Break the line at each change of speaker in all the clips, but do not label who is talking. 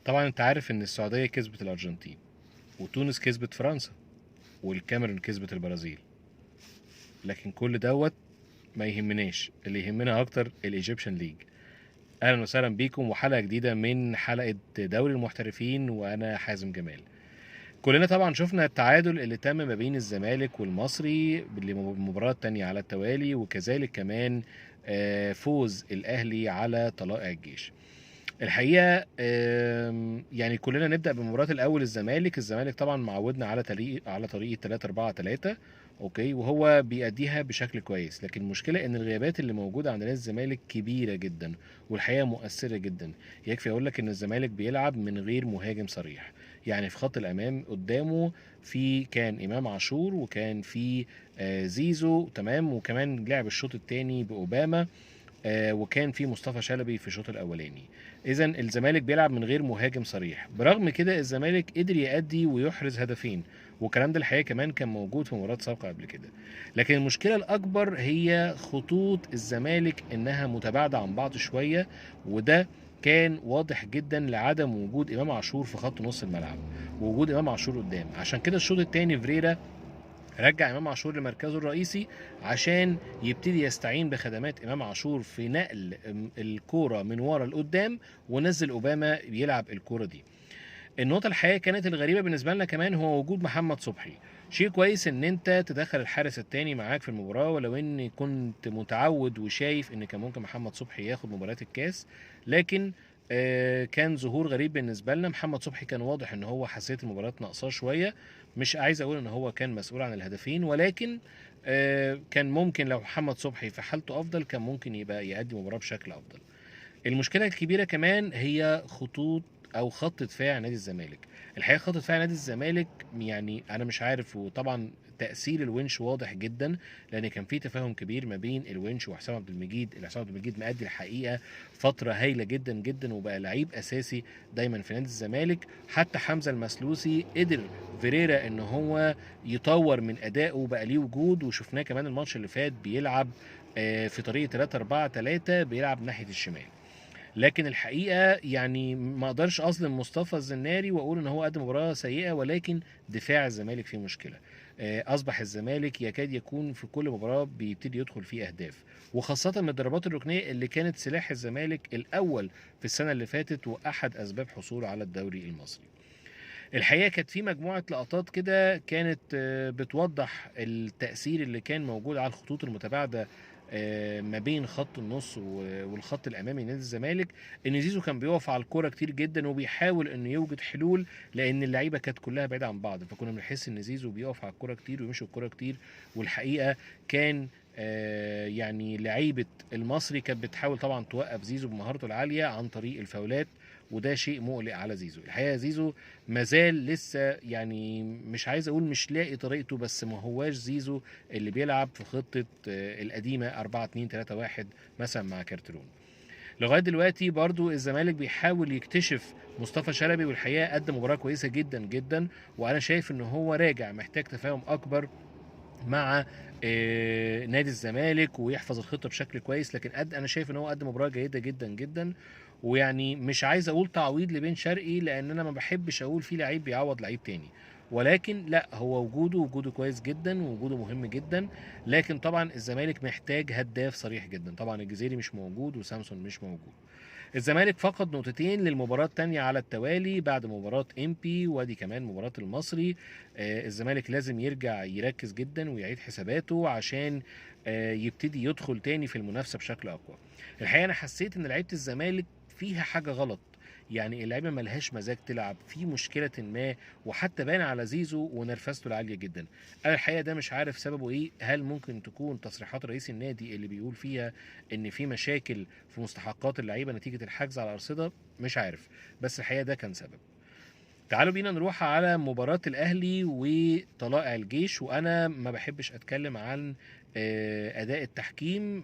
طبعا انت عارف ان السعوديه كسبت الارجنتين، وتونس كسبت فرنسا، والكاميرون كسبت البرازيل، لكن كل دوت ما يهمناش. اللي يهمنا اكتر الايجيبشن ليج. اهلا وسهلا بيكم وحلقه جديده من حلقه دوري المحترفين، وانا حازم جمال. كلنا طبعا شفنا التعادل اللي تم ما بين الزمالك والمصري لمباراة تانية على التوالي، وكذلك كمان فوز الأهلي على طلائع الجيش. الحقيقة يعني كلنا نبدأ بمباراة الأول. الزمالك طبعا معودنا على طريقة 3-4-3، اوكي، وهو بيأديها بشكل كويس. لكن المشكلة ان الغيابات اللي موجودة عند نادي الزمالك كبيرة جدا، والحقيقة مؤثرة جدا. يكفي اقول لك ان الزمالك بيلعب من غير مهاجم صريح. يعني في خط الامام قدامه في كان امام عاشور، وكان في زيزو، تمام، وكمان لعب الشوط الثاني باوباما، وكان في مصطفى شلبي في الشوط الاولاني. اذا الزمالك بيلعب من غير مهاجم صريح. برغم كده الزمالك قدر يأدي ويحرز هدفين، والكلام ده الحقيقه كمان كان موجود في مباراه سابقه قبل كده. لكن المشكله الاكبر هي خطوط الزمالك، انها متباعده عن بعض شويه، وده كان واضح جدا لعدم وجود امام عاشور في خط نص الملعب، ووجود امام عاشور قدام. عشان كده الشوط الثاني فيريرا رجع امام عاشور لمركزه الرئيسي، عشان يبتدي يستعين بخدمات امام عاشور في نقل الكوره من ورا لقدام، ونزل اوباما يلعب الكوره دي. النقطة الحقيقية كانت الغريبة بالنسبة لنا كمان هو وجود محمد صبحي. شيء كويس ان انت تدخل الحارس التاني معاك في المباراة، ولو اني كنت متعود وشايف ان كان ممكن محمد صبحي ياخد مباراة الكاس. لكن كان ظهور غريب بالنسبة لنا. محمد صبحي كان واضح ان هو حسيت المباراة ناقصاه شوية. مش عايز اقول ان هو كان مسؤول عن الهدفين، ولكن كان ممكن لو محمد صبحي في حالته افضل كان ممكن يبقى يأدي مباراة بشكل افضل. المشكله الكبيره كمان هي خطوط او خط دفاع نادي الزمالك. الحقيقه خط دفاع نادي الزمالك، يعني انا مش عارف. وطبعا تاثير الونش واضح جدا، لان كان في تفاهم كبير ما بين الونش وحسام عبد المجيد. حسام عبد المجيد مأدي الحقيقه فتره هايله جدا جدا، وبقى لعيب اساسي دايما في نادي الزمالك. حتى حمزه المسلوسي قدر فيريرا ان هو يطور من ادائه، بقى ليه وجود، وشفناه كمان الماتش اللي فات بيلعب في طريقه 3-4-3، بيلعب ناحيه الشمال. لكن الحقيقه يعني ما اقدرش اظلم مصطفى الزناري واقول ان هو قدم مباراه سيئه، ولكن دفاع الزمالك فيه مشكله. اصبح الزمالك يكاد يكون في كل مباراه بيبتدي يدخل فيه اهداف، وخاصه من الضربات الركنيه اللي كانت سلاح الزمالك الاول في السنه اللي فاتت، واحد اسباب حصوله على الدوري المصري. الحقيقه كانت في مجموعه لقطات كده كانت بتوضح التاثير اللي كان موجود على الخطوط المتباعده ما بين خط النص والخط الامامي لنادي الزمالك. ان زيزو كان بيقف على الكوره كتير جدا، وبيحاول انه يوجد حلول، لان اللعيبه كانت كلها بعيده عن بعض، فكنا بنحس ان زيزو بيقف على الكوره كتير ويمشي الكوره كتير. والحقيقه كان يعني لعيبه المصري كانت بتحاول طبعا توقف زيزو بمهارته العاليه عن طريق الفاولات، وده شيء مقلق على زيزو. الحقيقه زيزو مازال لسه، يعني مش عايز اقول مش لاقي طريقته، بس ما هواش زيزو اللي بيلعب في خطة القديمة 4-2-3-1 مثلا مع كارترون. لغاية دلوقتي برضو الزمالك بيحاول يكتشف مصطفى شلبي، والحقيقة قدم مباراة كويسة جدا جدا. وانا شايف ان هو راجع محتاج تفاهم اكبر مع نادي الزمالك، ويحفظ الخطه بشكل كويس. لكن انا شايف ان هو قدم مباراه جيده جدا جدا. ويعني مش عايز اقول تعويض لبن شرقي، لان انا ما بحبش اقول في لعيب بيعوض لعيب تاني، ولكن لا، هو وجوده كويس جدا، ووجوده مهم جدا. لكن طبعا الزمالك محتاج هداف صريح جدا. طبعا الجزيري مش موجود، وسامسون مش موجود. الزمالك فقد نقطتين للمباراة التانية على التوالي بعد مباراة امبي، وادي كمان مباراة المصري. الزمالك لازم يرجع يركز جدا ويعيد حساباته، عشان يبتدي يدخل تاني في المنافسة بشكل أقوى. الحقيقة أنا حسيت إن لعيبة الزمالك فيها حاجة غلط. يعني اللعيبه ملهاش مزاج تلعب في مشكله ما، وحتى باين على زيزو ونرفزته العاليه جدا. انا الحقيقه ده مش عارف سببه ايه. هل ممكن تكون تصريحات رئيس النادي اللي بيقول فيها ان في مشاكل في مستحقات اللعيبه نتيجه الحجز على الارصده؟ مش عارف، بس الحقيقه ده كان سبب. تعالوا بينا نروح على مباراة الأهلي وطلائع الجيش. وأنا ما بحبش أتكلم عن أداء التحكيم.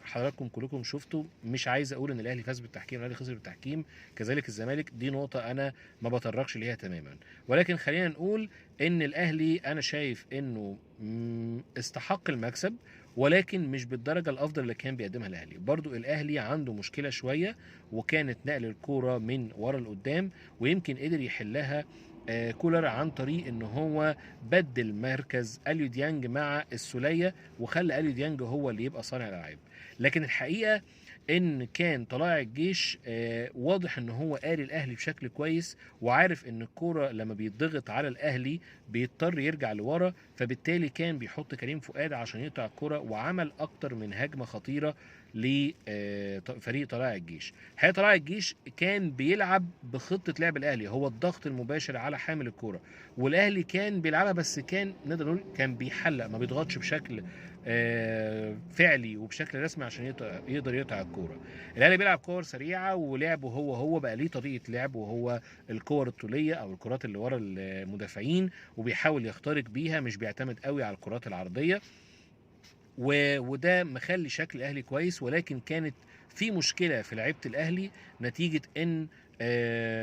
حضراتكم كلكم شفتوا. مش عايز أقول إن الأهلي فاز بالتحكيم، الأهلي خسر بالتحكيم، كذلك الزمالك. دي نقطة أنا ما بطرقش ليها تماما. ولكن خلينا نقول إن الأهلي أنا شايف إنه استحق المكسب، ولكن مش بالدرجه الافضل اللي كان بيقدمها الاهلي. برضو الاهلي عنده مشكله شويه، وكانت نقل الكوره من ورا لقدام، ويمكن قدر يحلها كولر عن طريق ان هو بدل مركز اليو ديانج مع السوليه، وخلى اليو ديانج هو اللي يبقى صانع الالعاب. لكن الحقيقه ان كان طلائع الجيش واضح ان هو قاري الاهلي بشكل كويس، وعارف ان الكوره لما بيتضغط على الاهلي بيضطر يرجع لورا، فبالتالي كان بيحط كريم فؤاد عشان يقطع الكوره، وعمل اكتر من هجمه خطيره لفريق طلائع الجيش. الحقيقه طلائع الجيش كان بيلعب بخطه لعب الاهلي، هو الضغط المباشر على حامل الكوره، والاهلي كان بيلعبها بس كان نقدر نقول كان بيحلق، ما بيضغطش بشكل فعلي وبشكل رسمي عشان يقدر يقطع الكوره. الاهلي بيلعب كور سريعه، ولعبه هو بقى ليه طريقه لعب، وهو الكور الطوليه او الكرات اللي ورا المدافعين، وبيحاول يخترق بيها، مش بيعتمد قوي على الكرات العرضيه، وده مخلي شكل الاهلي كويس. ولكن كانت في مشكله في لعيبه الاهلي نتيجه ان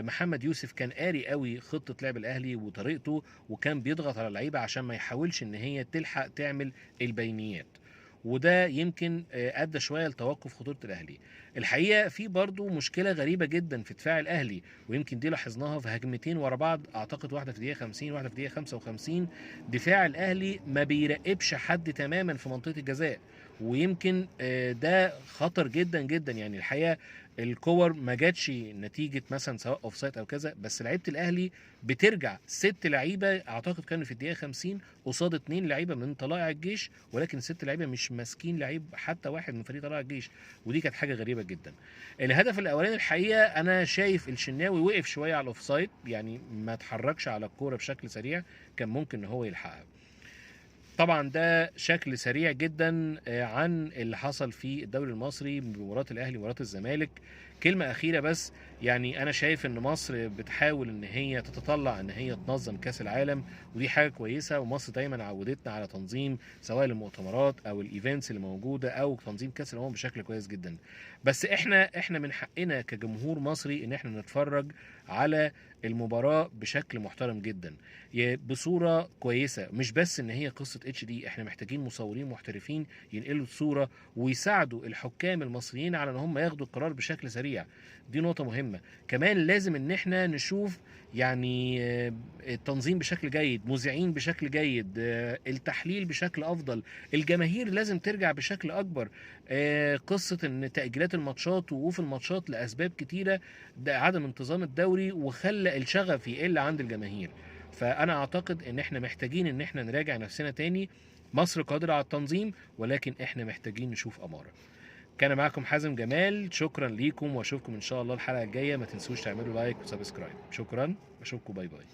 محمد يوسف كان قاري قوي خطه لعب الاهلي وطريقته، وكان بيضغط على اللعيبه عشان ما يحاولش ان هي تلحق تعمل البينيات، وده يمكن ادى شويه لتوقف خطوره الاهلي. الحقيقه في برضو مشكله غريبه جدا في دفاع الاهلي، ويمكن دي لاحظناها في هجمتين ورا بعض، اعتقد واحده في دقيقه 50 واحده في دقيقه 55. دفاع الاهلي ما بيراقبش حد تماما في منطقه الجزاء، ويمكن ده خطر جدا جدا. يعني الحقيقه الكور ما جاتش نتيجه مثلا سواء اوف سايد او كذا، بس لعيبه الاهلي بترجع 6 لعيبه اعتقد كانوا في الدقيقه 50 قصاد 2 لعيبه من طلائع الجيش، ولكن ال6 لعيبه مش ماسكين لعيب حتى واحد من فريق طلائع الجيش، ودي كانت حاجه غريبه جدا. الهدف الاولاني الحقيقه انا شايف الشناوي وقف شويه على الاوفسايد، يعني ما اتحركش على الكوره بشكل سريع، كان ممكن ان هو يلحقها. طبعا ده شكل سريع جدا عن اللي حصل في الدوري المصري بمباراه الاهلي ومباراه الزمالك. كلمه اخيره بس، يعني انا شايف ان مصر بتحاول ان هي تتطلع ان هي تنظم كاس العالم، ودي حاجه كويسه، ومصر دايما عودتنا على تنظيم سواء المؤتمرات او الايفنتس اللي موجوده او تنظيم كاس الامم بشكل كويس جدا. بس احنا من حقنا كجمهور مصري ان احنا نتفرج على المباراه بشكل محترم جدا، بصوره كويسه، مش بس ان هي قصه اتش دي. احنا محتاجين مصورين محترفين ينقلوا الصوره ويساعدوا الحكام المصريين على ان هم ياخدوا القرار بشكل سريع، دي نقطه مهمه. كمان لازم ان احنا نشوف يعني التنظيم بشكل جيد، مذيعين بشكل جيد، التحليل بشكل افضل، الجماهير لازم ترجع بشكل اكبر. قصه ان تاجيلات الماتشات ووقوف الماتشات لاسباب كتيره، ده عدم انتظام الدوري وخلى الشغف يقل عند الجماهير. فانا اعتقد ان احنا محتاجين ان احنا نراجع نفسنا تاني. مصر قادرة على التنظيم، ولكن احنا محتاجين نشوف امارة. كان معكم حازم جمال، شكرا ليكم، واشوفكم ان شاء الله الحلقة الجاية. ما تنسوش تعملوا لايك وسبسكرايب. شكرا، اشوفكم، باي باي.